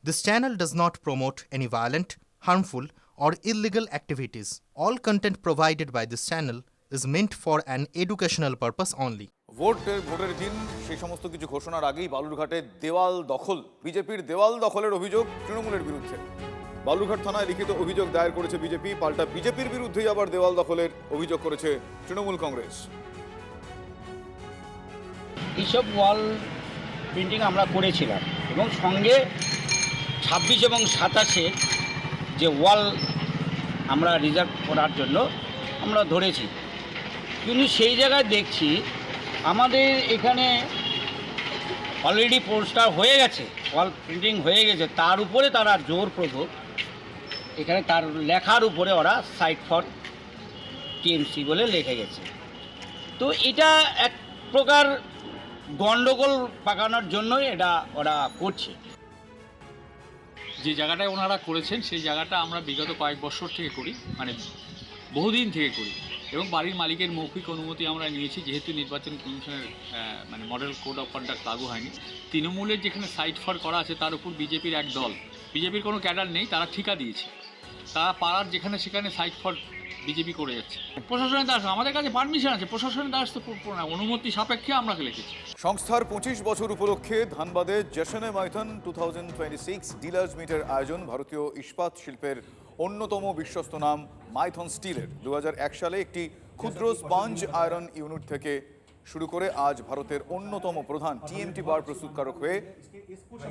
This channel does not promote any violent, harmful, or illegal activities. All content provided by this channel is meant for an educational purpose only. ভোটের দিন সেই সমস্ত কিছু ঘোষণার আগেই বালুরঘাটে দেওয়াল দখল, বিজেপির দেওয়াল দখলের অভিযোগ তৃণমূলের বিরুদ্ধে। বালুরঘাট থানায় লিখিত অভিযোগ দায়ের করেছে বিজেপি, পাল্টা বিজেপির বিরুদ্ধেই আবার দেওয়াল দখলের অভিযোগ করেছে তৃণমূল কংগ্রেস। এইসব ওয়াল প্রিন্টিং আমরা করেছিলাম এবং সঙ্গে 26 এবং 27-এর যে ওয়াল আমরা রিজার্ভ করার জন্য আমরা ধরেছি, কিন্তু সেই জায়গায় দেখছি আমাদের এখানে অলরেডি পোস্টার হয়ে গেছে, ওয়াল প্রিন্টিং হয়ে গেছে, তার উপরে তারা জোরপূর্বক এখানে তার লেখার উপরে ওরা সাইট ফর টিএমসি বলে লিখে গেছে। তো এটা এক প্রকার গণ্ডগোল পাকানোর জন্যই এটা ওরা করছে। যে জায়গাটায় ওনারা করেছেন সেই জায়গাটা আমরা বিগত কয়েক বছর থেকে করি, মানে বহুদিন থেকে করি, এবং বাড়ির মালিকের মৌখিক অনুমতি আমরা নিয়েছি। যেহেতু নির্বাচন কমিশনের মানে মডেল কোড অফ কন্ডাক্ট লাগু হয়নি, তৃণমূলের যেখানে সাইট ফর করা আছে তার উপর বিজেপির এক দল, বিজেপির কোনো ক্যাডার নেই, তারা ঠিকা দিয়েছে, তারা পাড়ার যেখানে সেখানে সাইট ফর বিজেপি করে যাচ্ছে। প্রশাসনের দ্বারা আমাদের কাছে পারমিশন আছে, প্রশাসনের দ্বারা অনুমতি সাপেক্ষে আমরা লিখেছি। সংস্থার 25 বছর উপলক্ষে ধানবাদে জেশনে মাইথন 2026 ডিলার্স মিটের আয়োজন। ভারতীয় ইস্পাত শিল্পের অন্যতম বিশ্বস্ত নাম মাইথন স্টিলের 2001 সালে একটি ক্ষুদ্র স্পঞ্জ আয়রন ইউনিট থেকে শুরু করে আজ ভারতের অন্যতম প্রধান টিএমটি বার প্রস্তুতকারক হয়ে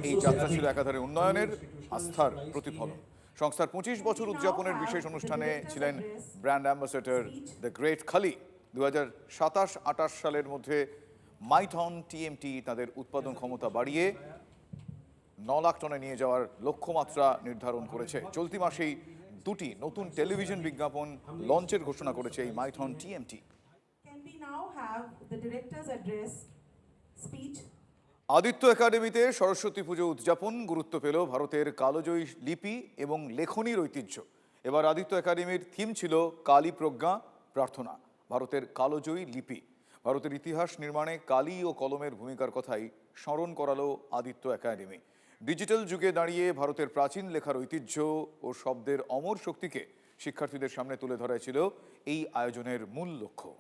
এই যাত্রা ছিল একাধারে উন্নয়নের, আস্থার প্রতিফলন। সংস্থার 25 বছর উদযাপনের বিশেষ অনুষ্ঠানে ছিলেন ব্র্যান্ড অ্যাম্বাসেডর দ্য গ্রেট খালি। 2027-28 সালের মধ্যে মাইথন টিএমটি তাদের উৎপাদন ক্ষমতা বাড়িয়ে 9 লাখ টনে নিয়ে যাওয়ার লক্ষ্যমাত্রা নির্ধারণ করেছে। চলতি মাসেই 2টি নতুন টেলিভিশন বিজ্ঞাপন লঞ্চের ঘোষণা করেছে এই মাইথন টিএমটি। আদিত্য একাডেমিতে সরস্বতী পুজো উদযাপন। গুরুত্ব পেল ভারতের কালজয়ী লিপি এবং লেখনীর ঐতিহ্য। এবার আদিত্য একাডেমির থিম ছিল কালী প্রজ্ঞা প্রার্থনা, ভারতের কালজয়ী লিপি। ভারতের ইতিহাস নির্মাণে কালি ও কলমের ভূমিকার কথাই স্মরণ করালো আদিত্য একাডেমি। ডিজিটাল যুগে দাঁড়িয়ে ভারতের প্রাচীন লেখার ঐতিহ্য ও শব্দের অমর শক্তিকে শিক্ষার্থীদের সামনে তুলে ধরা ছিল এই আয়োজনের মূল লক্ষ্য।